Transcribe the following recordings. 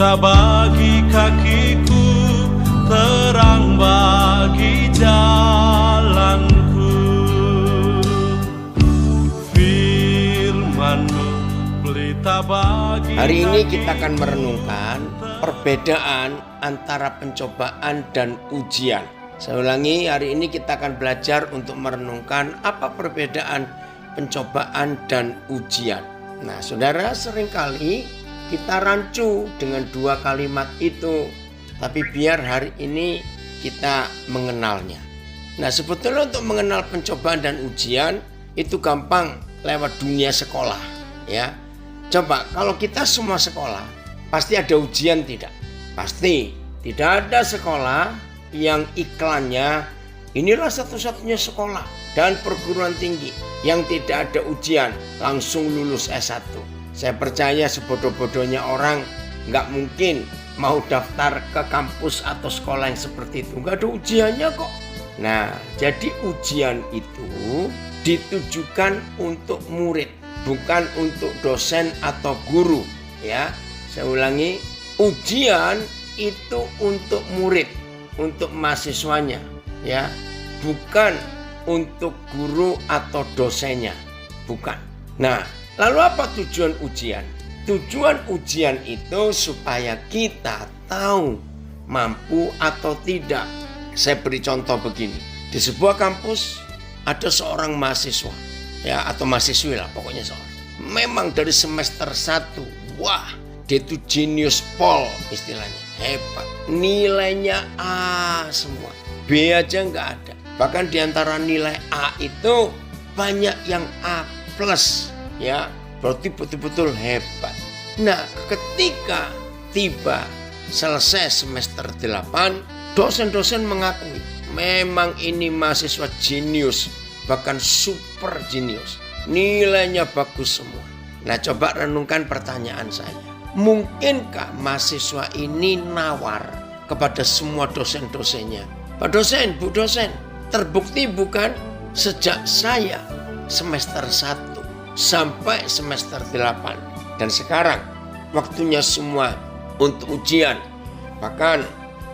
pelita bagi kakiku, terang bagi jalanku. Firman-Mu pelita bagi Hari ini kakiku, kita akan merenungkan perbedaan antara pencobaan dan ujian. Saya ulangi, hari ini kita akan belajar untuk merenungkan apa perbedaan pencobaan dan ujian. Nah, saudara, seringkali kita rancu dengan dua kalimat itu, tapi biar hari ini kita mengenalnya. Nah, sebetulnya untuk mengenal pencobaan dan ujian itu gampang lewat dunia sekolah, ya. Coba kalau kita semua sekolah, pasti ada ujian tidak? Pasti. Tidak ada sekolah yang iklannya inilah satu-satunya sekolah dan perguruan tinggi yang tidak ada ujian, langsung lulus S1. Saya percaya sebodoh-bodohnya orang nggak mungkin mau daftar ke kampus atau sekolah yang seperti itu. Nggak ada ujiannya kok. Nah, jadi ujian itu ditujukan untuk murid, bukan untuk dosen atau guru. Ya, saya ulangi, ujian itu untuk murid, untuk mahasiswanya, ya, bukan untuk guru atau dosennya, bukan. Nah, lalu apa tujuan ujian? Tujuan ujian itu supaya kita tahu mampu atau tidak. Saya beri contoh begini. Di sebuah kampus ada seorang mahasiswa, ya, atau mahasiswi lah, pokoknya seorang. Memang dari semester 1, wah, dia itu jenius pol istilahnya, hebat. Nilainya A semua, B aja nggak ada. Bahkan di antara nilai A itu banyak yang A plus, ya, berarti betul-betul hebat. Nah, ketika tiba selesai semester 8, dosen-dosen mengakui memang ini mahasiswa jenius, bahkan super jenius. Nilainya bagus semua. Nah, coba renungkan pertanyaan saya. Mungkinkah mahasiswa ini nawar kepada semua dosen-dosennya? Pak dosen, Bu dosen, terbukti bukan sejak saya semester 1 sampai semester 8. Dan sekarang waktunya semua untuk ujian. Bahkan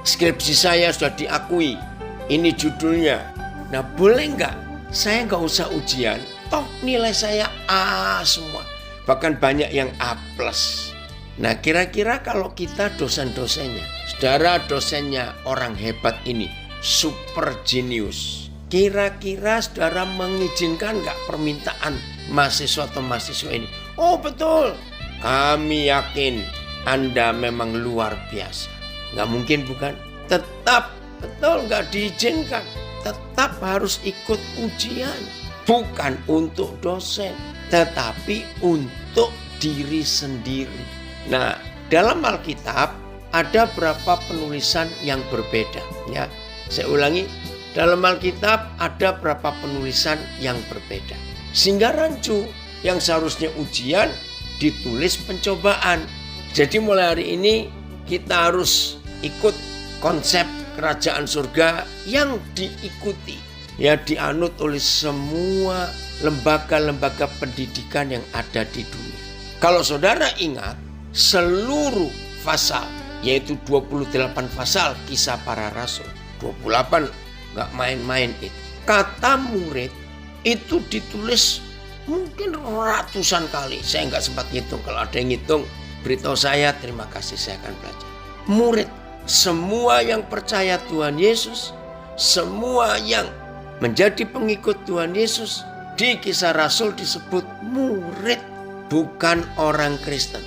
skripsi saya sudah diakui. Ini judulnya. Nah, boleh nggak saya nggak usah ujian? Toh nilai saya A semua. Bahkan banyak yang A plus. Nah, kira-kira kalau kita dosen-dosennya, saudara dosennya orang hebat ini, super genius, kira-kira saudara mengizinkan nggak permintaan mahasiswa atau mahasiswa ini? Oh betul, kami yakin Anda memang luar biasa. Nggak mungkin bukan? Tetap, betul nggak diizinkan. Tetap harus ikut ujian. Bukan untuk dosen, tetapi untuk diri sendiri. Nah, dalam Alkitab ada berapa penulisan yang berbeda, ya. Saya ulangi, dalam Alkitab ada berapa penulisan yang berbeda. Sehingga rancu yang seharusnya ujian ditulis pencobaan. Jadi mulai hari ini kita harus ikut konsep kerajaan surga yang diikuti, ya, dianut oleh semua lembaga-lembaga pendidikan yang ada di dunia. Kalau saudara ingat, seluruh pasal, yaitu 28 pasal Kisah Para Rasul, 28 gak main-main itu. Kata murid itu ditulis mungkin ratusan kali. Saya gak sempat ngitung, kalau ada yang ngitung beritahu saya, terima kasih, saya akan belajar. Murid, semua yang percaya Tuhan Yesus, semua yang menjadi pengikut Tuhan Yesus, di Kisah Rasul disebut murid, bukan orang Kristen.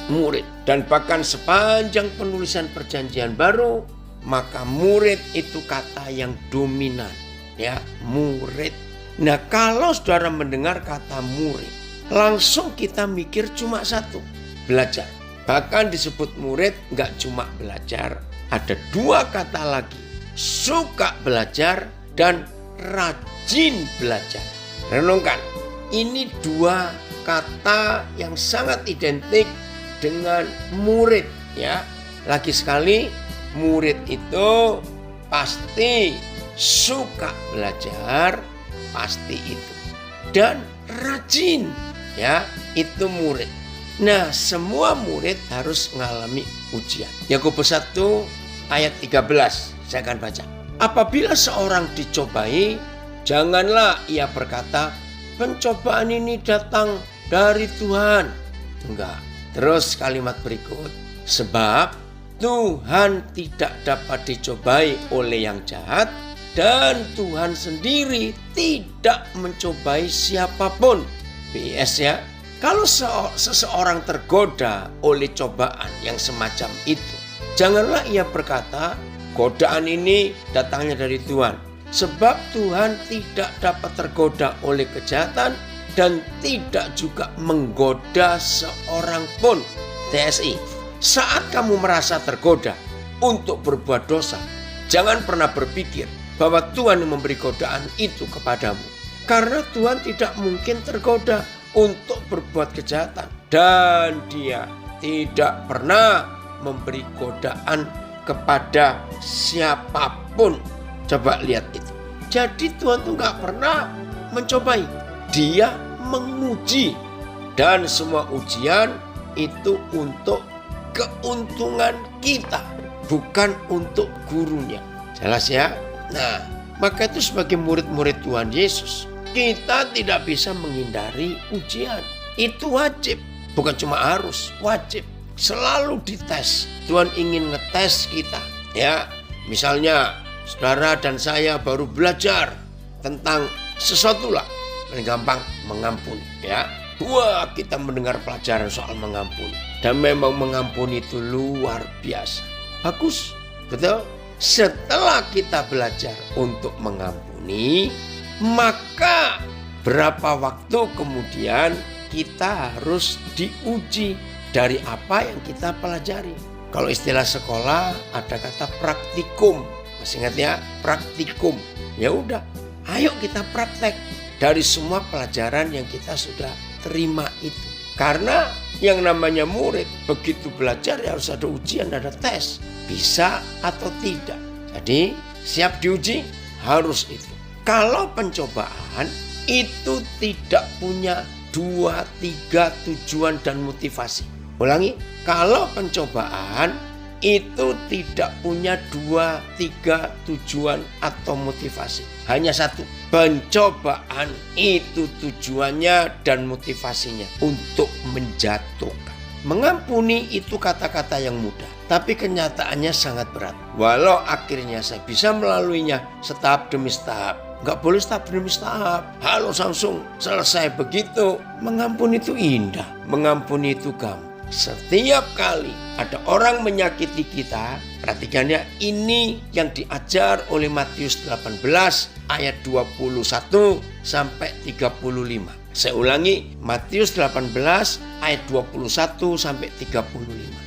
Murid. Dan bahkan sepanjang penulisan Perjanjian Baru, maka murid itu kata yang dominan, ya, murid. Nah, kalau saudara mendengar kata murid, langsung kita mikir cuma satu, belajar. Bahkan disebut murid nggak cuma belajar, ada dua kata lagi, suka belajar dan rajin belajar. Renungkan, ini dua kata yang sangat identik dengan murid, ya. Lagi sekali, murid itu pasti suka belajar, pasti itu. Dan rajin, ya, itu murid. Nah, semua murid harus mengalami ujian. Yakobus 1 ayat 13 saya akan baca. Apabila seorang dicobai, janganlah ia berkata, pencobaan ini datang dari Tuhan. Enggak. Terus kalimat berikut, sebab Tuhan tidak dapat dicobai oleh yang jahat, dan Tuhan sendiri tidak mencobai siapapun. PS ya, kalau seseorang tergoda oleh cobaan yang semacam itu, janganlah ia berkata, godaan ini datangnya dari Tuhan. Sebab Tuhan tidak dapat tergoda oleh kejahatan dan tidak juga menggoda seorang pun. TSI, saat kamu merasa tergoda untuk berbuat dosa, jangan pernah berpikir bahwa Tuhan yang memberi godaan itu kepadamu. Karena Tuhan tidak mungkin tergoda untuk berbuat kejahatan. Dan Dia tidak pernah memberi godaan kepada siapapun. Coba lihat itu. Jadi Tuhan itu gak pernah mencobai. Dia menguji. Dan semua ujian itu untuk keuntungan kita, bukan untuk gurunya. Jelas ya? Nah, maka itu sebagai murid-murid Tuhan Yesus, kita tidak bisa menghindari ujian. Itu wajib, bukan cuma harus, wajib. Selalu dites. Tuhan ingin ngetes kita. Ya, misalnya saudara dan saya baru belajar tentang sesuatu lah, paling gampang mengampuni. Ya, wah kita mendengar pelajaran soal mengampuni. Dan memang mengampuni itu luar biasa. Bagus, betul? Setelah kita belajar untuk mengampuni, maka berapa waktu kemudian kita harus diuji dari apa yang kita pelajari. Kalau istilah sekolah ada kata praktikum. Masih ingat ya? Praktikum. Ya udah, ayo kita praktek dari semua pelajaran yang kita sudah terima itu. Karena yang namanya murid begitu belajar ya harus ada ujian, ada tes. Bisa atau tidak. Jadi siap diuji harus itu. Kalau pencobaan itu tidak punya 2-3 tujuan dan motivasi. Ulangi, kalau pencobaan itu tidak punya 2-3 tujuan atau motivasi. Hanya satu, pencobaan itu tujuannya dan motivasinya untuk menjatuhkan. Mengampuni itu kata-kata yang mudah, tapi kenyataannya sangat berat. Walau akhirnya saya bisa melaluinya setahap demi setahap. Gak boleh setahap demi setahap. Halo langsung selesai begitu. Mengampuni itu indah, mengampuni itu gampang. Setiap kali ada orang menyakiti kita, perhatikan ya, ini yang diajar oleh Matius 18 ayat 21 sampai 35. Saya ulangi, Matius 18 ayat 21 sampai 35.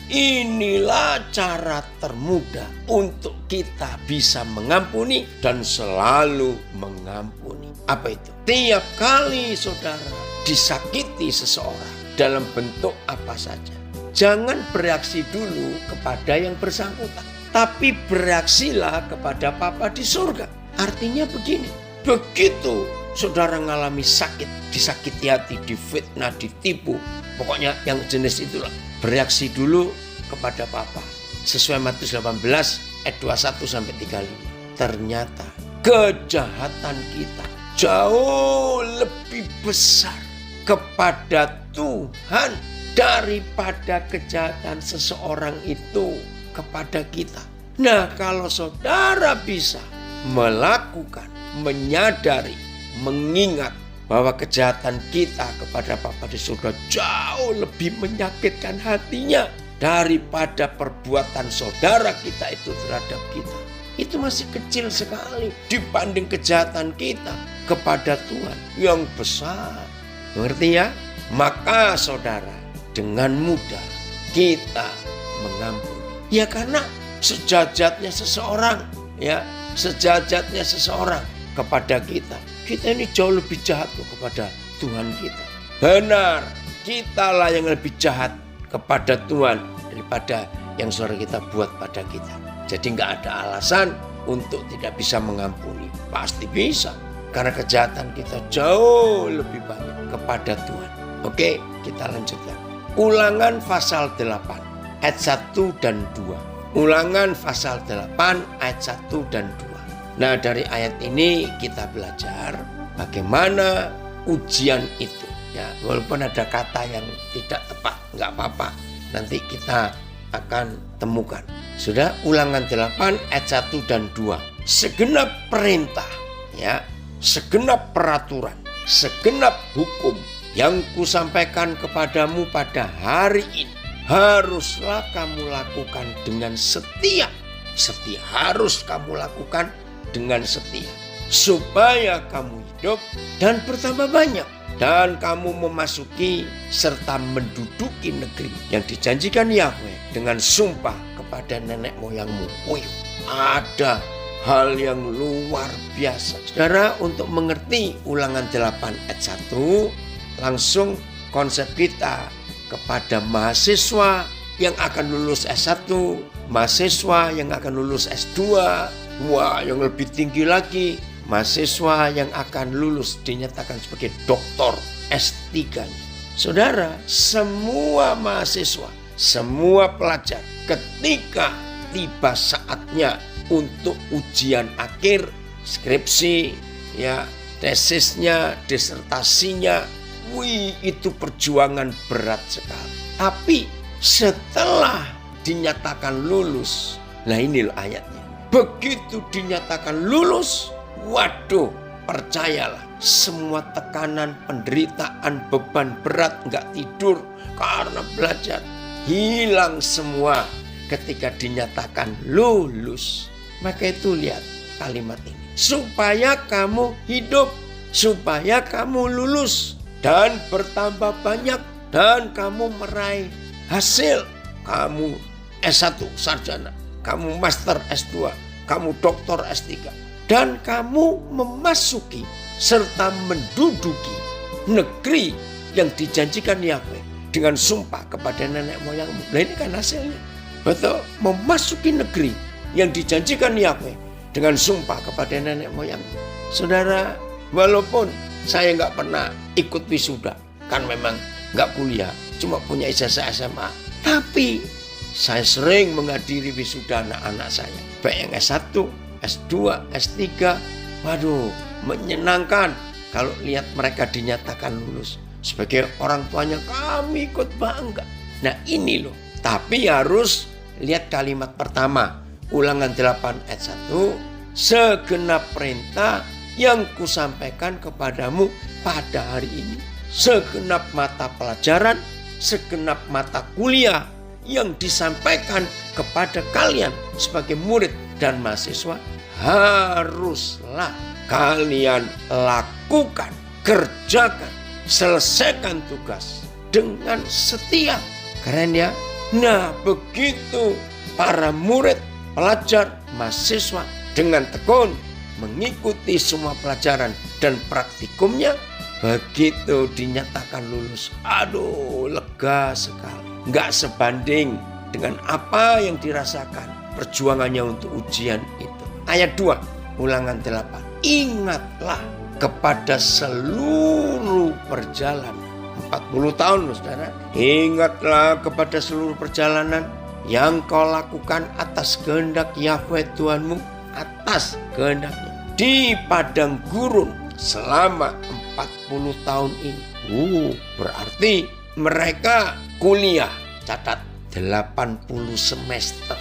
Inilah cara termudah untuk kita bisa mengampuni dan selalu mengampuni. Apa itu? Tiap kali saudara disakiti seseorang dalam bentuk apa saja, jangan bereaksi dulu kepada yang bersangkutan, tapi bereaksilah kepada Bapa di surga. Artinya begini, begitu saudara mengalami sakit, disakiti hati, difitnah, ditipu, pokoknya yang jenis itulah, bereaksi dulu kepada Bapa. Sesuai Matius 18 ayat 21 sampai 35. Ternyata kejahatan kita jauh lebih besar kepada Tuhan daripada kejahatan seseorang itu kepada kita. Nah, kalau saudara bisa melakukan, menyadari, mengingat bahwa kejahatan kita kepada Bapa di surga jauh lebih menyakitkan hatinya daripada perbuatan saudara kita itu terhadap kita. Itu masih kecil sekali dibanding kejahatan kita kepada Tuhan yang besar. Mengerti ya? Maka saudara, dengan mudah kita mengampuni. Ya karena sejajatnya seseorang, ya sejajatnya seseorang kepada kita. Kita ini jauh lebih jahat kepada Tuhan kita. Benar, kitalah yang lebih jahat kepada Tuhan daripada yang saudara kita buat pada kita. Jadi nggak ada alasan untuk tidak bisa mengampuni. Pasti bisa. Karena kejahatan kita jauh lebih banyak kepada Tuhan. Oke, kita lanjutkan. Ulangan pasal 8 ayat 1 dan 2. Ulangan pasal 8 ayat 1 dan 2. Nah, dari ayat ini kita belajar bagaimana ujian itu. Ya, walaupun ada kata yang tidak tepat, nggak apa-apa. Nanti kita akan temukan. Sudah, Ulangan 8 ayat 1 dan 2. Segenap perintah, ya, segenap peraturan, segenap hukum yang kusampaikan kepadamu pada hari ini haruslah kamu lakukan dengan setia. Setia harus kamu lakukan dengan setia, supaya kamu hidup dan bertambah banyak, dan kamu memasuki serta menduduki negeri yang dijanjikan Yahweh dengan sumpah kepada nenek moyangmu. Ada hal yang luar biasa. Saudara, untuk mengerti Ulangan 8 ayat 1, langsung konsep kita kepada mahasiswa yang akan lulus S1, mahasiswa yang akan lulus S2, yang lebih tinggi lagi, mahasiswa yang akan lulus dinyatakan sebagai doktor S3. Saudara, semua mahasiswa, semua pelajar ketika tiba saatnya untuk ujian akhir, skripsi, ya, tesisnya, disertasinya, itu perjuangan berat sekali. Tapi setelah dinyatakan lulus, nah ini loh ayatnya. Begitu dinyatakan lulus, waduh, percayalah, semua tekanan, penderitaan, beban berat, nggak tidur karena belajar, hilang semua ketika dinyatakan lulus. Maka itu lihat kalimat ini. Supaya kamu hidup, supaya kamu lulus dan bertambah banyak, dan kamu meraih hasil. Kamu S1 sarjana, kamu master S2, kamu doktor S3, dan kamu memasuki serta menduduki negeri yang dijanjikan Yahweh dengan sumpah kepada nenek moyangmu. Nah, ini kan hasilnya. Betul, memasuki negeri yang dijanjikan Yahweh dengan sumpah kepada nenek moyangmu. Saudara, walaupun saya nggak pernah ikut wisuda, kan memang nggak kuliah, cuma punya ijazah SMA. Tapi saya sering menghadiri wisuda anak-anak saya, baik yang S1, S2, S3. Waduh, menyenangkan kalau lihat mereka dinyatakan lulus. Sebagai orang tuanya kami ikut bangga. Nah ini loh, tapi harus lihat kalimat pertama, Ulangan 8 ayat 1, segenap perintah yang kusampaikan kepadamu pada hari ini, segenap mata pelajaran, segenap mata kuliah yang disampaikan kepada kalian sebagai murid dan mahasiswa, haruslah kalian lakukan, kerjakan, selesaikan tugas dengan setia. Keren ya? Nah, begitu para murid, pelajar, mahasiswa dengan tekun mengikuti semua pelajaran dan praktikumnya, begitu dinyatakan lulus, aduh, lega sekali. Nggak sebanding dengan apa yang dirasakan perjuangannya untuk ujian itu. Ayat 2, Ulangan 8. Ingatlah kepada seluruh perjalanan. 40 tahun loh saudara. Ingatlah kepada seluruh perjalanan yang kau lakukan atas kehendak Yahweh Tuhanmu, atas kehendaknya di padang gurun selama 40 tahun ini. Berarti mereka kuliah, catat 80 semester.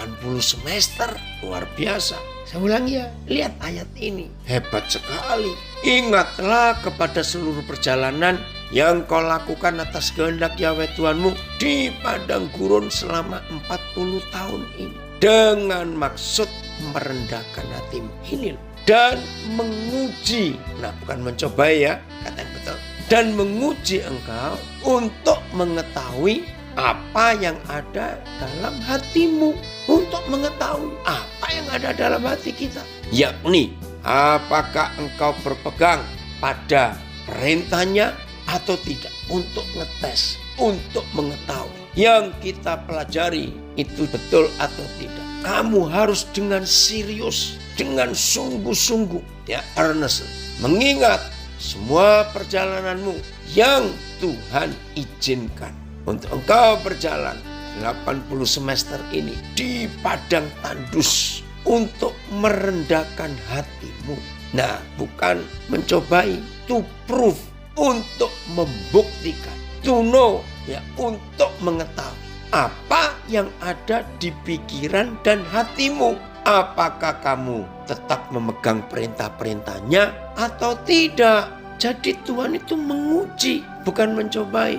80 semester, luar biasa. Saya ulangi ya, lihat ayat ini, hebat sekali. Ingatlah kepada seluruh perjalanan yang kau lakukan atas kehendak Yahweh Tuhanmu di padang gurun selama 40 tahun ini, dengan maksud merendahkan hatimu. Ini dan menguji, nah bukan mencoba ya, kata yang betul, dan menguji engkau untuk mengetahui apa yang ada dalam hatimu. Untuk mengetahui apa yang ada dalam hati kita, yakni apakah engkau berpegang pada perintahnya atau tidak. Untuk ngetes, untuk mengetahui yang kita pelajari itu betul atau tidak. Kamu harus dengan serius, dengan sungguh-sungguh, ya, earnest, mengingat semua perjalananmu yang Tuhan izinkan. untuk engkau berjalan 80 semester ini di padang tandus untuk merendahkan hatimu. Nah, bukan mencobai, to prove, untuk membuktikan, to know, ya, untuk mengetahui apa yang ada di pikiran dan hatimu. Apakah kamu tetap memegang perintah-perintahnya atau tidak? Jadi Tuhan itu menguji, bukan mencobai.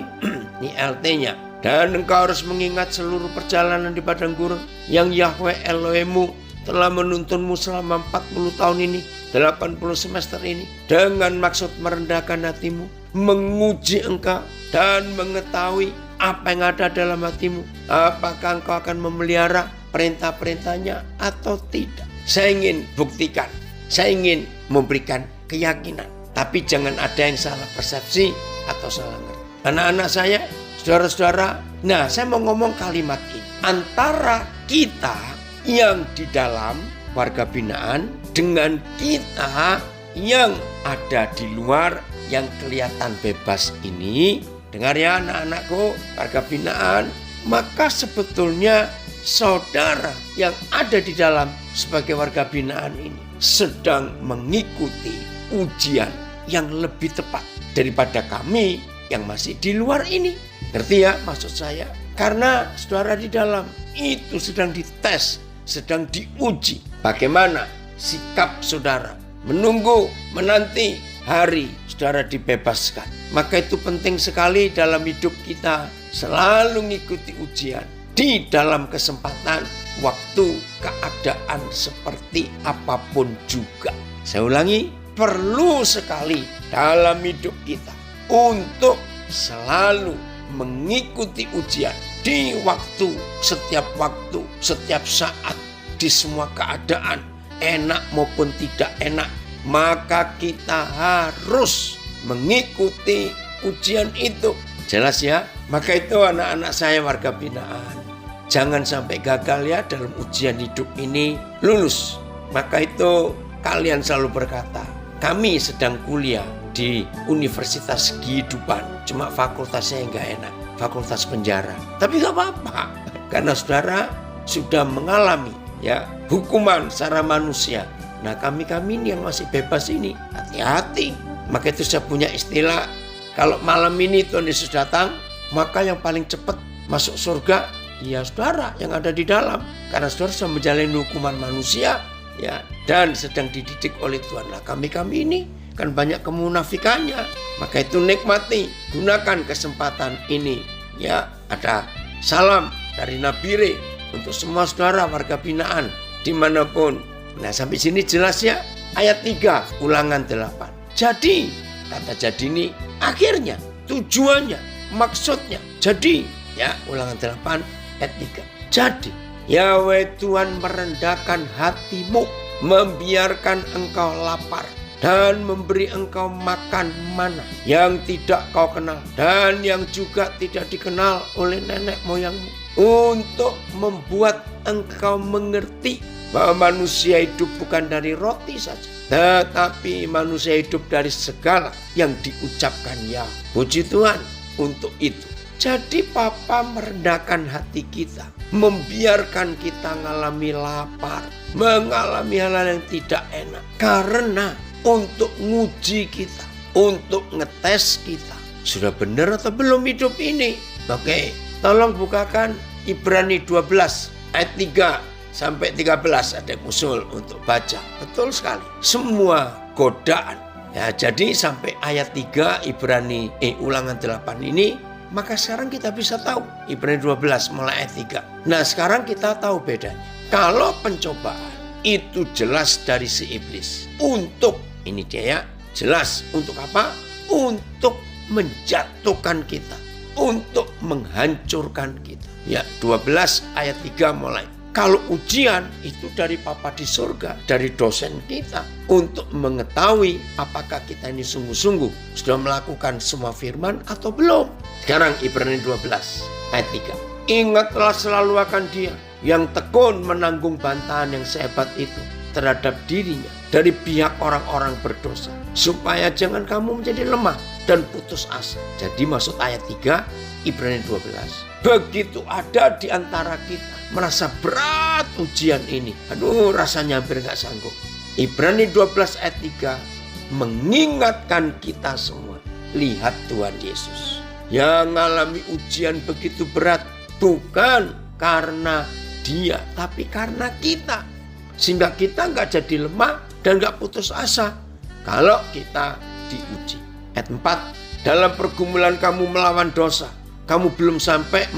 Ini LT-nya. Dan engkau harus mengingat seluruh perjalanan di padang gurun yang Yahweh Elohimmu telah menuntunmu selama 40 tahun ini, 80 semester ini, dengan maksud merendahkan hatimu, menguji engkau dan mengetahui apa yang ada dalam hatimu. Apakah engkau akan memelihara perintah-perintahnya atau tidak? Saya ingin buktikan, saya ingin memberikan keyakinan. Tapi jangan ada yang salah persepsi atau salah ngerti. Anak-anak saya, saudara-saudara, nah saya mau ngomong kalimat ini. Antara kita yang di dalam warga binaan dengan kita yang ada di luar yang kelihatan bebas ini. Dengar ya anak-anakku, warga binaan. Maka sebetulnya saudara yang ada di dalam sebagai warga binaan ini sedang mengikuti ujian yang lebih tepat daripada kami yang masih di luar ini. Ngerti ya maksud saya? Karena saudara di dalam itu sedang dites, sedang diuji. Bagaimana sikap saudara menunggu, menanti hari saudara dibebaskan. Maka itu penting sekali dalam hidup kita selalu mengikuti ujian di dalam kesempatan, waktu, keadaan seperti apapun juga. Saya ulangi, perlu sekali dalam hidup kita untuk selalu mengikuti ujian di waktu, setiap saat, di semua keadaan, enak maupun tidak enak. Maka kita harus mengikuti ujian itu. Jelas ya? Maka itu anak-anak saya warga binaan, jangan sampai gagal ya dalam ujian hidup ini, lulus. Maka itu kalian selalu berkata, kami sedang kuliah di Universitas Kehidupan, cuma fakultasnya yang gak enak, fakultas penjara. Tapi gak apa-apa, karena saudara sudah mengalami ya hukuman secara manusia. Nah kami ini yang masih bebas ini, hati-hati. Maka itu saya punya istilah, kalau malam ini Tuhan Yesus datang, maka yang paling cepat masuk surga ya saudara yang ada di dalam, karena saudara sudah menjalani hukuman manusia ya, dan sedang dididik oleh Tuhan. Nah kami ini kan banyak kemunafikannya, maka itu nikmati, gunakan kesempatan ini ya. Ada salam dari Nabire untuk semua saudara warga binaan dimanapun. Nah sampai sini jelas ya. Ayat 3 Ulangan 8. Jadi kata jadi ini akhirnya, tujuannya, maksudnya. Jadi ya Ulangan 8 ayat 3. Jadi Yahweh Tuhan merendahkan hatimu, membiarkan engkau lapar, dan memberi engkau makan mana yang tidak kau kenal dan yang juga tidak dikenal oleh nenek moyangmu, untuk membuat engkau mengerti bahwa manusia hidup bukan dari roti saja, tetapi manusia hidup dari segala yang diucapkan Yahweh. Puji Tuhan untuk itu. Jadi Papa merendahkan hati kita, membiarkan kita mengalami lapar, mengalami hal-hal yang tidak enak, karena untuk nguji kita, untuk ngetes kita, sudah benar atau belum hidup ini. Oke, tolong bukakan Ibrani 12 ayat 3 sampai 13, ada yang usul untuk baca. Betul sekali, semua godaan ya. Jadi sampai ayat 3 Ibrani Ulangan 8 ini, maka sekarang kita bisa tahu Ibrani 12 mulai ayat 3. Nah sekarang kita tahu bedanya. Kalau pencobaan itu jelas dari si iblis, untuk ini dia ya, jelas untuk apa? Untuk menjatuhkan kita, untuk menghancurkan kita. Ya 12 ayat 3 mulai. Kalau ujian itu dari Papa di surga, dari dosen kita, untuk mengetahui apakah kita ini sungguh-sungguh sudah melakukan semua firman atau belum. Sekarang Ibrani 12 ayat 3. Ingatlah selalu akan Dia yang tekun menanggung bantahan yang sehebat itu terhadap dirinya dari pihak orang-orang berdosa, supaya jangan kamu menjadi lemah dan putus asa. Jadi maksud ayat 3 Ibrani 12. Begitu ada di antara kita merasa berat ujian ini. Aduh, rasanya hampir gak sanggup. Ibrani 12 ayat 3 mengingatkan kita semua. Lihat Tuhan Yesus yang mengalami ujian begitu berat. Bukan karena dia, tapi karena kita. Sehingga kita gak jadi lemah dan gak putus asa kalau kita diuji. Ayat 4, dalam pergumulan kamu melawan dosa, kamu belum sampai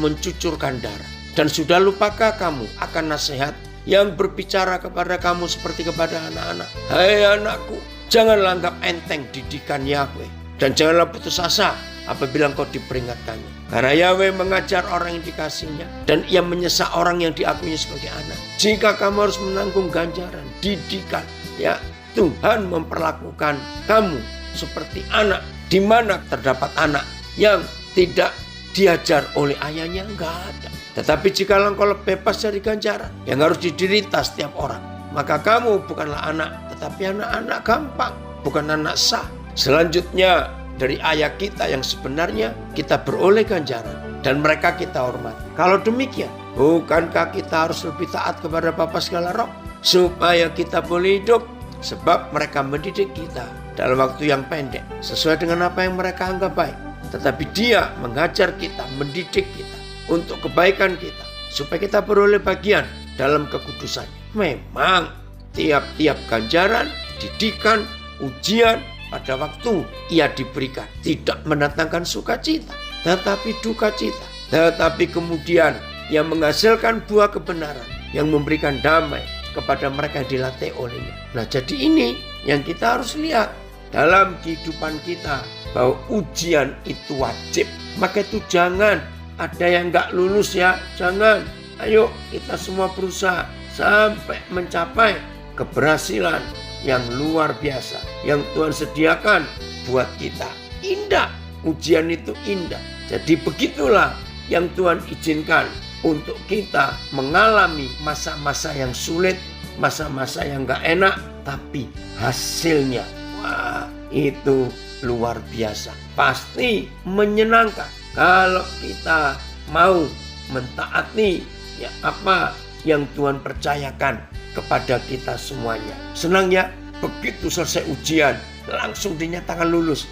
mencucurkan darah. Dan sudah lupakah kamu akan nasihat yang berbicara kepada kamu seperti kepada anak-anak? Hai anakku, janganlah anggap enteng didikan Yahweh. Dan janganlah putus asa apabila engkau diperingatkannya. Karena Yahweh mengajar orang yang dikasihnya, dan ia menyesak orang yang diakuinya sebagai anak. Jika kamu harus menanggung ganjaran, didikan, ya Tuhan memperlakukan kamu seperti anak. Di mana terdapat anak yang tidak diajar oleh ayahnya? Enggak ada. Tetapi jika engkau bebas dari ganjaran yang harus diderita setiap orang, maka kamu bukanlah anak, tetapi anak-anak gampang, bukan anak sah. Selanjutnya dari ayat kita yang sebenarnya kita beroleh ganjaran dan mereka kita hormati. Kalau demikian, bukankah kita harus lebih taat kepada Bapa segala roh supaya kita boleh hidup? Sebab mereka mendidik kita dalam waktu yang pendek sesuai dengan apa yang mereka anggap baik. Tetapi dia mengajar kita, mendidik kita untuk kebaikan kita, supaya kita beroleh bagian dalam kekudusan. Memang tiap-tiap ganjaran, didikan, ujian pada waktu ia diberikan tidak mendatangkan sukacita, tetapi duka cita. Tetapi kemudian ia menghasilkan buah kebenaran yang memberikan damai kepada mereka yang dilatih olehnya. Nah, jadi ini yang kita harus lihat dalam kehidupan kita, bahwa ujian itu wajib. Maka itu jangan ada yang gak lulus ya, jangan. Ayo kita semua berusaha sampai mencapai keberhasilan yang luar biasa yang Tuhan sediakan buat kita. Indah, ujian itu indah. Jadi begitulah yang Tuhan izinkan untuk kita mengalami masa-masa yang sulit, masa-masa yang gak enak, tapi hasilnya, wah, itu luar biasa. Pasti menyenangkan kalau kita mau mentaati ya apa yang Tuhan percayakan kepada kita semuanya. Senang ya, begitu selesai ujian langsung dinyatakan lulus.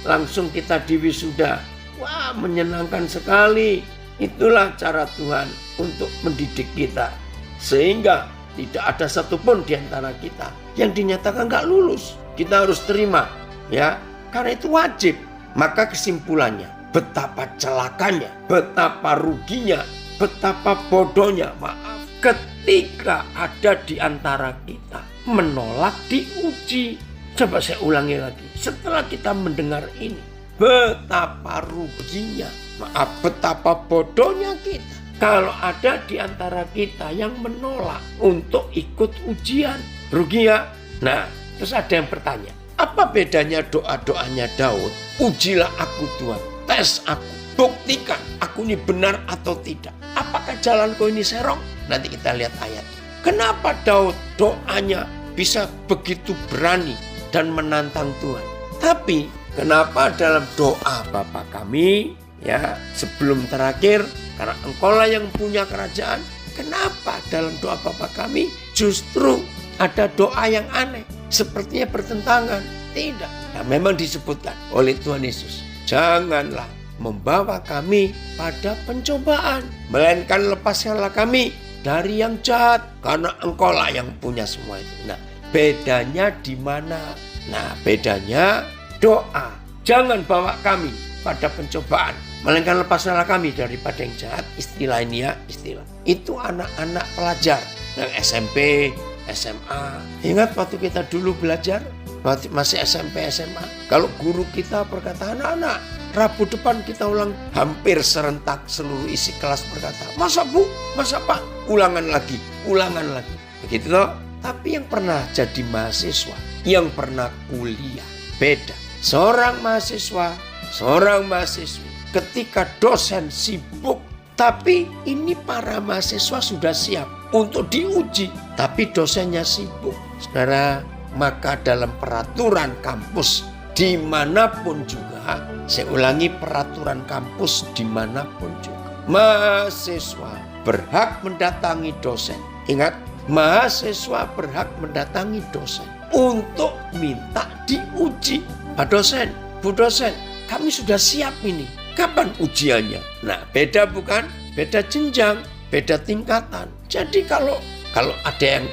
Langsung kita diwisuda. Wah, menyenangkan sekali. Itulah cara Tuhan untuk mendidik kita, sehingga tidak ada satupun di antara kita yang dinyatakan gak lulus. Kita harus terima ya, karena itu wajib. Maka kesimpulannya, betapa celakanya, betapa ruginya, betapa bodohnya, maaf, ketika ada di antara kita menolak diuji. Coba saya ulangi lagi, setelah kita mendengar ini, betapa ruginya, maaf, betapa bodohnya kita kalau ada di antara kita yang menolak untuk ikut ujian. Rugi ya? Nah, terus ada yang bertanya, apa bedanya doa-doanya Daud? Ujilah aku Tuhan, tes aku, buktikan aku ini benar atau tidak. Apakah jalanku ini serong? Nanti kita lihat ayat. Kenapa Daud doanya bisa begitu berani dan menantang Tuhan? Tapi kenapa dalam doa Bapa kami ya sebelum terakhir, karena engkaulah yang punya kerajaan, kenapa dalam doa Bapa kami justru ada doa yang aneh, sepertinya bertentangan? Tidak. Nah, memang disebutkan oleh Tuhan Yesus, janganlah membawa kami pada pencobaan, melainkan lepaskanlah kami dari yang jahat, karena engkaulah yang punya semua itu. Nah, bedanya di mana? Nah, bedanya doa, jangan bawa kami pada pencobaan, melainkan lepaskanlah kami daripada yang jahat. Istilah ini ya, istilah. Itu anak-anak pelajar yang SMP, SMA. Ingat waktu kita dulu belajar, waktu masih SMP, SMA. Kalau guru kita berkata, anak-anak, Rabu depan kita ulang, hampir serentak seluruh isi kelas berkata, masa Bu, masa Pak, ulangan lagi. Begitu loh. Tapi yang pernah jadi mahasiswa, yang pernah kuliah, beda. Seorang mahasiswa, seorang mahasiswi, ketika dosen sibuk, tapi ini para mahasiswa sudah siap untuk diuji, tapi dosennya sibuk. Saudara, maka dalam peraturan kampus dimanapun juga. Saya ulangi, peraturan kampus dimanapun juga. Mahasiswa berhak mendatangi dosen. Ingat, mahasiswa berhak mendatangi dosen untuk minta diuji. Pak dosen, Bu dosen, kami sudah siap ini. Kapan ujiannya? Nah, beda bukan? Beda jenjang, beda tingkatan. Jadi kalau ada yang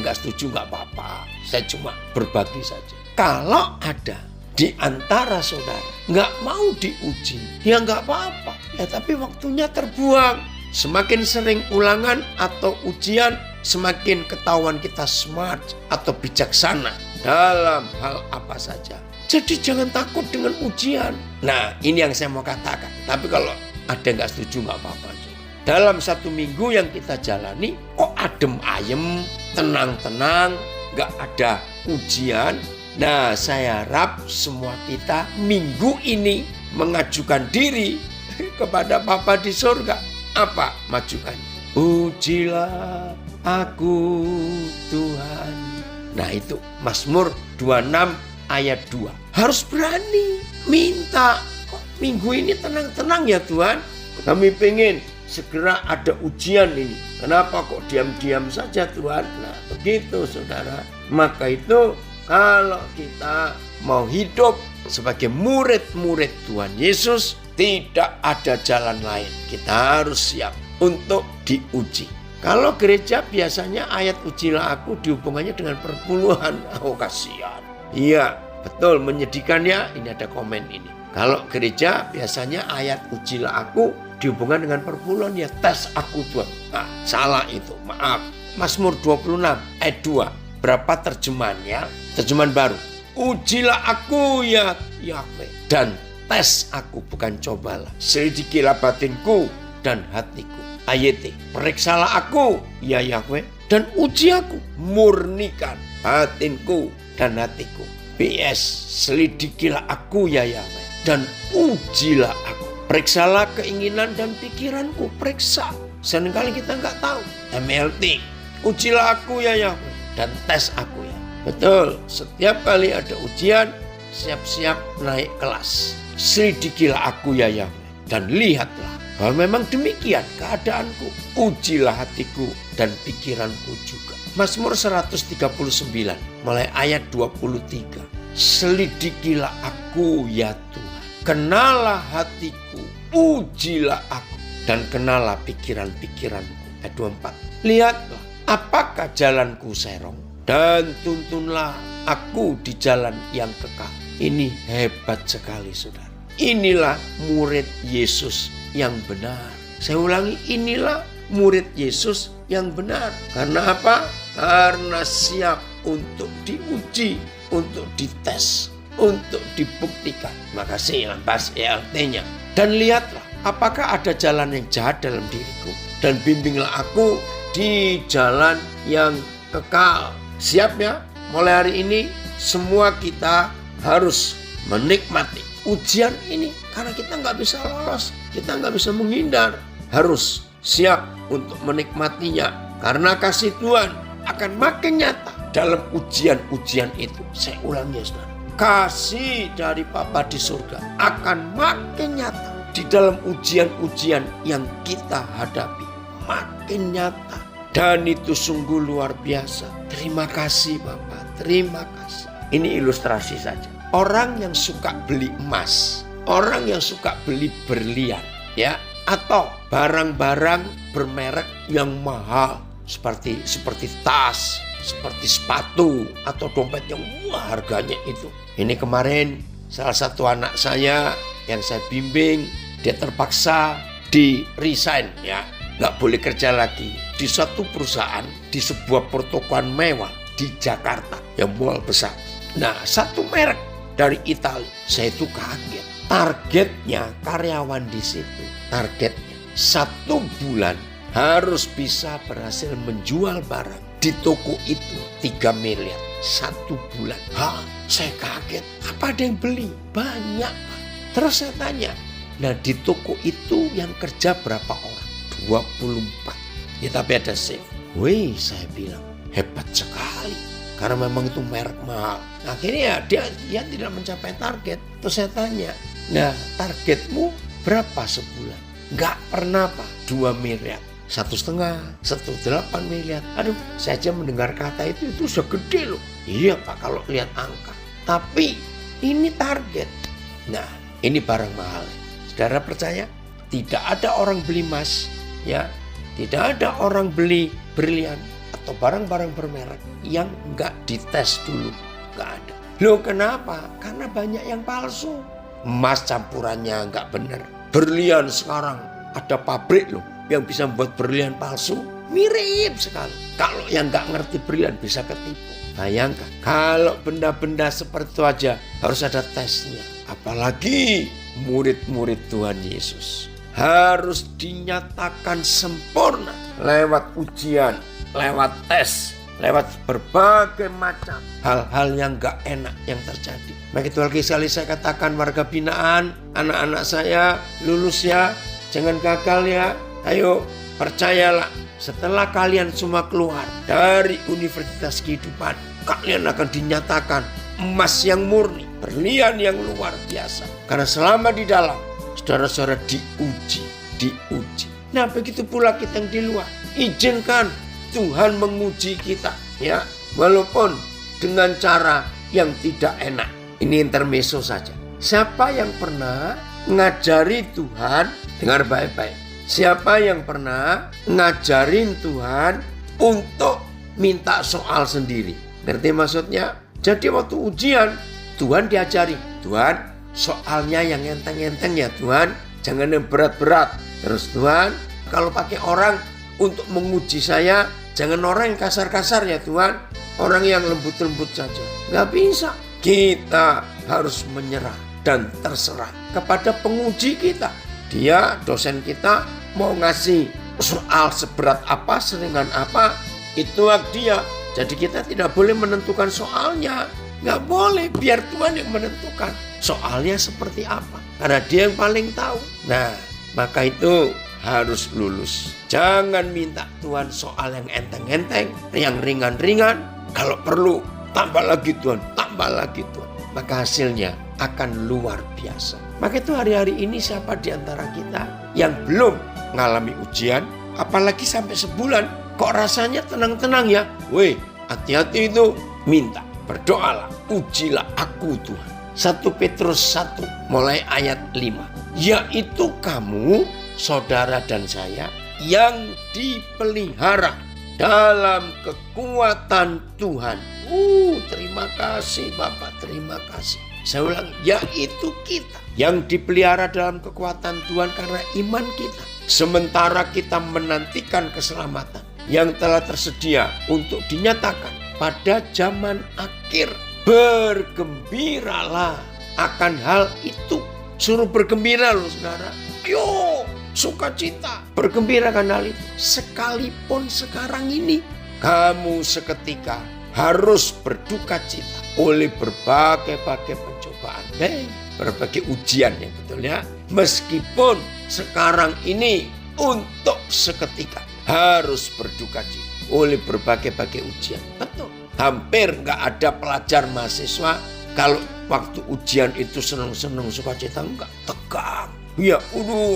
nggak setuju nggak apa-apa. Saya cuma berbagi saja. Kalau ada di antara saudara nggak mau diuji, ya nggak apa-apa. Ya tapi waktunya terbuang. Semakin sering ulangan atau ujian, semakin ketahuan kita smart atau bijaksana dalam hal apa saja. Jadi jangan takut dengan ujian. Nah, ini yang saya mau katakan. Tapi kalau ada yang nggak setuju nggak apa-apa. Dalam 1 minggu yang kita jalani, kok adem ayem, tenang-tenang, nggak ada ujian. Nah, saya harap semua kita minggu ini mengajukan diri kepada Bapa di surga. Apa majukannya? Ujilah aku Tuhan. Nah itu Mazmur 26 ayat 2. Harus berani minta. Kok minggu ini tenang-tenang ya Tuhan? Kami pengen segera ada ujian ini. Kenapa kok diam-diam saja Tuhan? Nah begitu saudara. Maka itu kalau kita mau hidup sebagai murid-murid Tuhan Yesus, tidak ada jalan lain. Kita harus siap untuk diuji. Kalau gereja biasanya ayat ujilah aku dihubungannya dengan perpuluhan. Oh kasihan. Iya betul, menyedihkan ya. Ini ada komen ini. Kalau gereja biasanya ayat ujilah aku dihubungkan dengan perpuluhan, ya tes aku Tuhan. Nah, salah itu, maaf. Mazmur 26 ayat 2. Berapa terjemahannya? Terjemahan baru. Ujilah aku ya Yahweh dan tes aku, bukan cobalah. Selidikilah batinku dan hatiku. Ayat periksalah aku ya Yahweh dan uji aku. Murnikan batinku dan hatiku. PS selidikilah aku ya Yahweh dan ujilah aku. Periksalah keinginan dan pikiranku. Periksa. Seringkali kita nggak tahu. MLT. Ujilah aku ya Yahweh dan tes aku ya. Betul. Setiap kali ada ujian, siap-siap naik kelas. Selidikilah aku ya Yahweh dan lihatlah bahwa memang demikian keadaanku. Ujilah hatiku dan pikiranku juga. Mazmur 139 mulai ayat 23. Selidikilah aku ya Tuhan. Kenalah hatiku, ujilah aku, dan kenalah pikiran-pikiranku. Ayat 24. Lihatlah, apakah jalanku serong, dan tuntunlah aku di jalan yang kekal. Ini hebat sekali saudara. Inilah murid Yesus yang benar. Saya ulangi, inilah murid Yesus yang benar. Karena apa? Karena siap untuk diuji, untuk dites, untuk dibuktikan. Makasih Lambas ELT-nya. Dan lihatlah apakah ada jalan yang jahat dalam diriku, dan bimbinglah aku di jalan yang kekal. Siap ya? Mulai hari ini semua kita harus menikmati ujian ini. Karena kita nggak bisa lolos, kita nggak bisa menghindar. Harus siap untuk menikmatinya. Karena kasih Tuhan akan makin nyata dalam ujian-ujian itu. Saya ulangi ya saudara. Kasih dari Bapa di surga akan makin nyata di dalam ujian-ujian yang kita hadapi. Makin nyata. Dan itu sungguh luar biasa. Terima kasih Bapak, terima kasih. Ini ilustrasi saja. Orang yang suka beli emas, orang yang suka beli berlian, ya, atau barang-barang bermerek yang mahal seperti tas, seperti sepatu atau dompet yang harganya itu. Ini kemarin salah satu anak saya yang saya bimbing, dia terpaksa di resign ya, nggak boleh kerja lagi di satu perusahaan di sebuah pertokoan mewah di Jakarta yang mall besar. Nah, satu merek dari Italia, saya itu kaget. Targetnya karyawan di situ, targetnya 1 bulan harus bisa berhasil menjual barang di toko itu 3 miliar 1 bulan. Hah, saya kaget. Apa ada yang beli? Banyak Pak. Terus saya tanya, nah di toko itu yang kerja berapa orang? 24. Ya tapi ada shift. Wih, saya bilang hebat sekali. karena memang itu merek mahal. Akhirnya dia tidak mencapai target. Terus saya tanya, nah targetmu berapa sebulan? Nggak pernah Pak, 2 miliar. 1,5, 1,8 miliar. Aduh, saya aja mendengar kata itu sudah gede loh. Iya Pak, kalau lihat angka. Tapi ini target. Nah, ini barang mahal. Saudara percaya? Tidak ada orang beli emas, ya. Tidak ada orang beli berlian atau barang-barang bermerek yang nggak dites dulu. Nggak ada. Loh kenapa? Karena banyak yang palsu. Emas campurannya nggak benar. Berlian sekarang ada pabrik loh yang bisa membuat berlian palsu. Mirip sekali. Kalau yang nggak ngerti berlian bisa ketipu. Bayangkan kalau benda-benda seperti itu aja harus ada tesnya. Apalagi murid-murid Tuhan Yesus. Harus dinyatakan sempurna lewat ujian, lewat tes, lewat berbagai macam hal-hal yang gak enak yang terjadi. Maka itu lagi sekali saya katakan warga binaan, anak-anak saya lulus ya, jangan gagal ya. Ayo percayalah, setelah kalian semua keluar dari universitas kehidupan, kalian akan dinyatakan emas yang murni, berlian yang luar biasa. Karena selama di dalam, saudara-saudara diuji. Nah begitu pula kita yang di luar. Izinkan Tuhan menguji kita, ya, walaupun dengan cara yang tidak enak. Ini intermezzo saja. Siapa yang pernah ngajari Tuhan, dengar baik-baik. Siapa yang pernah ngajarin Tuhan untuk minta soal sendiri? Ngerti maksudnya? Jadi waktu ujian, Tuhan diajari. Tuhan, soalnya yang enteng-enteng ya Tuhan. Jangan yang berat-berat. Terus Tuhan, kalau pakai orang untuk menguji saya, jangan orang yang kasar-kasar ya Tuhan. Orang yang lembut-lembut saja. Gak bisa. Kita harus menyerah dan terserah kepada penguji kita. Dia, dosen kita, mau ngasih soal seberat apa, seringan apa, itu hak dia. Jadi kita tidak boleh menentukan soalnya. Nggak boleh, biar Tuhan yang menentukan soalnya seperti apa. Karena dia yang paling tahu. Nah, maka itu harus lulus. Jangan minta Tuhan soal yang enteng-enteng, yang ringan-ringan. Kalau perlu, tambah lagi Tuhan, tambah lagi Tuhan. Maka hasilnya akan luar biasa. Maka itu hari-hari ini siapa di antara kita yang belum mengalami ujian, apalagi sampai sebulan, kok rasanya tenang-tenang ya? Weh, hati-hati itu, minta, berdoalah, ujilah aku Tuhan. 1 Petrus 1 mulai ayat 5. Yaitu kamu, saudara dan saya, yang dipelihara dalam kekuatan Tuhan. Terima kasih Bapak, terima kasih. Saya ulang, yaitu kita yang dipelihara dalam kekuatan Tuhan karena iman kita. Sementara kita menantikan keselamatan yang telah tersedia untuk dinyatakan pada zaman akhir. Bergembiralah akan hal itu. Suruh bergembira loh saudara. Ayo, sukacita, bergembira akan hal itu. Sekalipun sekarang ini kamu seketika harus berduka cita oleh berbagai pencobaan, berbagai ujian yang betul ya. Meskipun sekarang ini untuk seketika harus berduka cita oleh berbagai ujian. Betul. Hampir nggak ada pelajar mahasiswa kalau waktu ujian itu senang-senang sukacita, enggak, tegang. Ya,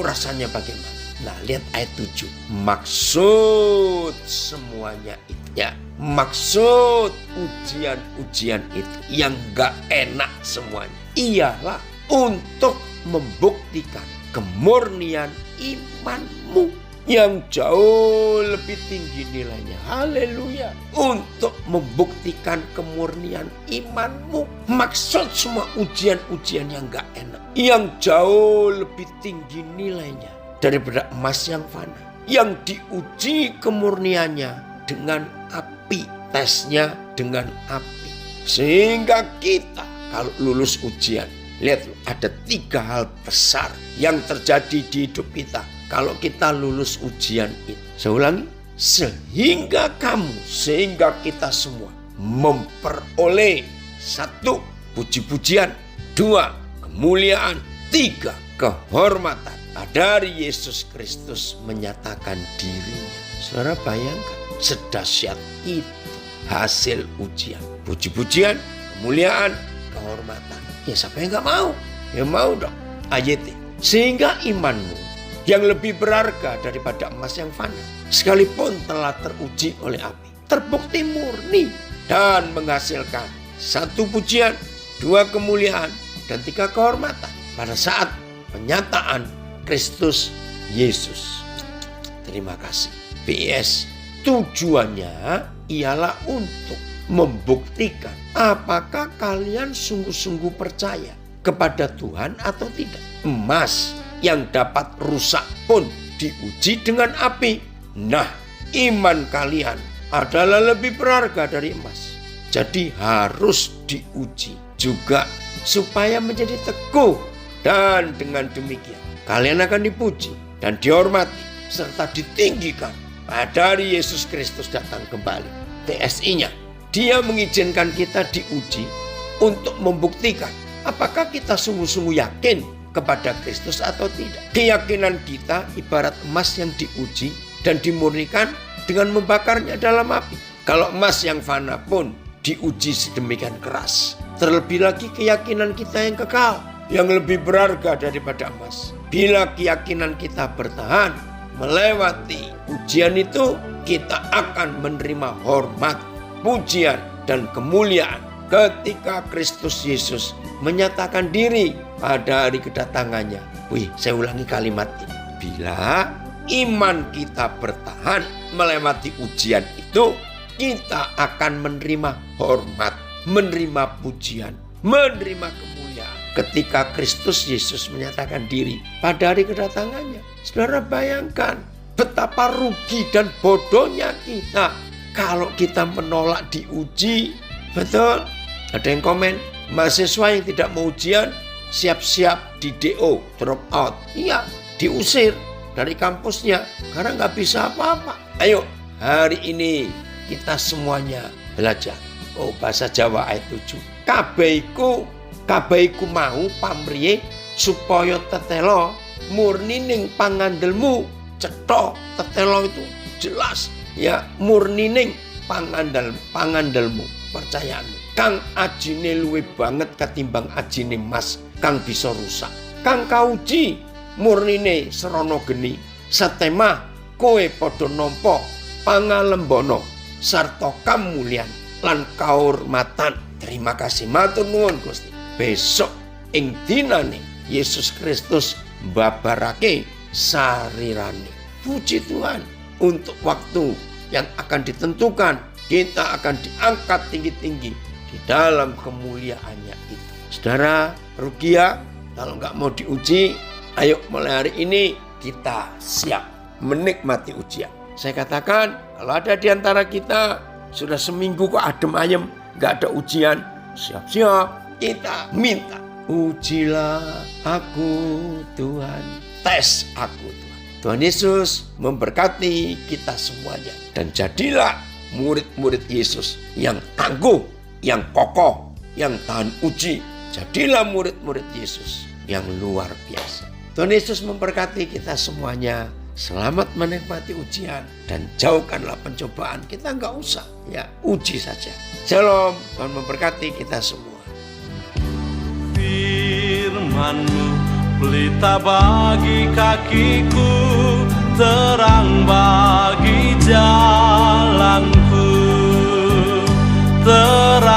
rasanya bagaimana? Nah, lihat ayat 7. Maksud semuanya itu ya. Maksud ujian-ujian itu yang gak enak semuanya ialah untuk membuktikan kemurnian imanmu yang jauh lebih tinggi nilainya. Haleluya. Untuk membuktikan kemurnian imanmu. Maksud semua ujian-ujian yang gak enak, yang jauh lebih tinggi nilainya daripada emas yang fana, yang diuji kemurniannya dengan api, tesnya dengan api. Sehingga kita kalau lulus ujian, lihat ada 3 hal besar yang terjadi di hidup kita kalau kita lulus ujian itu. Saya ulangi, sehingga kita semua memperoleh 1. Puji-pujian, 2. Kemuliaan, 3. Kehormatan. Dari Yesus Kristus menyatakan dirinya. Saudara bayangkan, sedahsyat itu hasil ujian. Puji-pujian, kemuliaan, kehormatan. Ya siapa yang gak mau? Ya mau dong. Ayat sehingga imanmu yang lebih berharga daripada emas yang fana, sekalipun telah teruji oleh api, terbukti murni dan menghasilkan 1 pujian, 2 kemuliaan, dan 3 kehormatan pada saat penyataan Kristus Yesus. Terima kasih. PS, tujuannya ialah untuk membuktikan apakah kalian sungguh-sungguh percaya kepada Tuhan atau tidak. Emas yang dapat rusak pun diuji dengan api. Nah, iman kalian adalah lebih berharga dari emas. Jadi harus diuji juga supaya menjadi teguh. Dan dengan demikian kalian akan dipuji dan dihormati serta ditinggikan pada hari Yesus Kristus datang kembali. TSI-nya, Dia mengizinkan kita diuji untuk membuktikan apakah kita sungguh-sungguh yakin kepada Kristus atau tidak. Keyakinan kita ibarat emas yang diuji dan dimurnikan dengan membakarnya dalam api. Kalau emas yang fana pun diuji sedemikian keras, terlebih lagi keyakinan kita yang kekal, yang lebih berharga daripada emas. Bila keyakinan kita bertahan melewati ujian itu, kita akan menerima hormat, pujian, dan kemuliaan ketika Kristus Yesus menyatakan diri pada hari kedatangannya. Saya ulangi kalimat ini. Bila iman kita bertahan melewati ujian itu, kita akan menerima hormat, menerima pujian, menerima kemuliaan ketika Kristus Yesus menyatakan diri pada hari kedatangannya. Saudara bayangkan betapa rugi dan bodohnya kita kalau kita menolak diuji. Betul? Ada yang komen, mahasiswa yang tidak mau ujian siap-siap di DO, drop out. Iya, diusir dari kampusnya karena nggak bisa apa-apa. Ayo, hari ini kita semuanya belajar. Bahasa Jawa ayat 7. Kabeiku mau pamriye supaya tetelo murni ning pangandelmu. Cetha, tetelo itu jelas ya, murni ning pangandelmu, percayaanmu. Kang ajine luwih banget katimbang ajine emas kang bisa rusak. Kang kauji murnine serono geni, satemah kowe padha nampa pangalembono sarta kamulyan lan kahormatan. Terima kasih, matur nuwun Gusti. Besok ing dinane Yesus Kristus mbabarake sarirane. Puji Tuhan, untuk waktu yang akan ditentukan kita akan diangkat tinggi-tinggi di dalam kemuliaannya itu. Saudara, rugi ya kalau nggak mau diuji. Ayo mulai hari ini kita siap menikmati ujian. Saya katakan, kalau ada di antara kita sudah seminggu kok adem ayem, nggak ada ujian, siap-siap kita minta. Ujilah aku Tuhan, tes aku Tuhan. Tuhan Yesus memberkati kita semuanya. Dan jadilah murid-murid Yesus yang tangguh, yang kokoh, yang tahan uji. Jadilah murid-murid Yesus yang luar biasa. Tuhan Yesus memberkati kita semuanya. Selamat menikmati ujian dan jauhkanlah pencobaan. Kita nggak usah ya, uji saja. Shalom, Tuhan memberkati kita semua. Firman-Mu pelita bagi kakiku, terang bagi jalanku, terang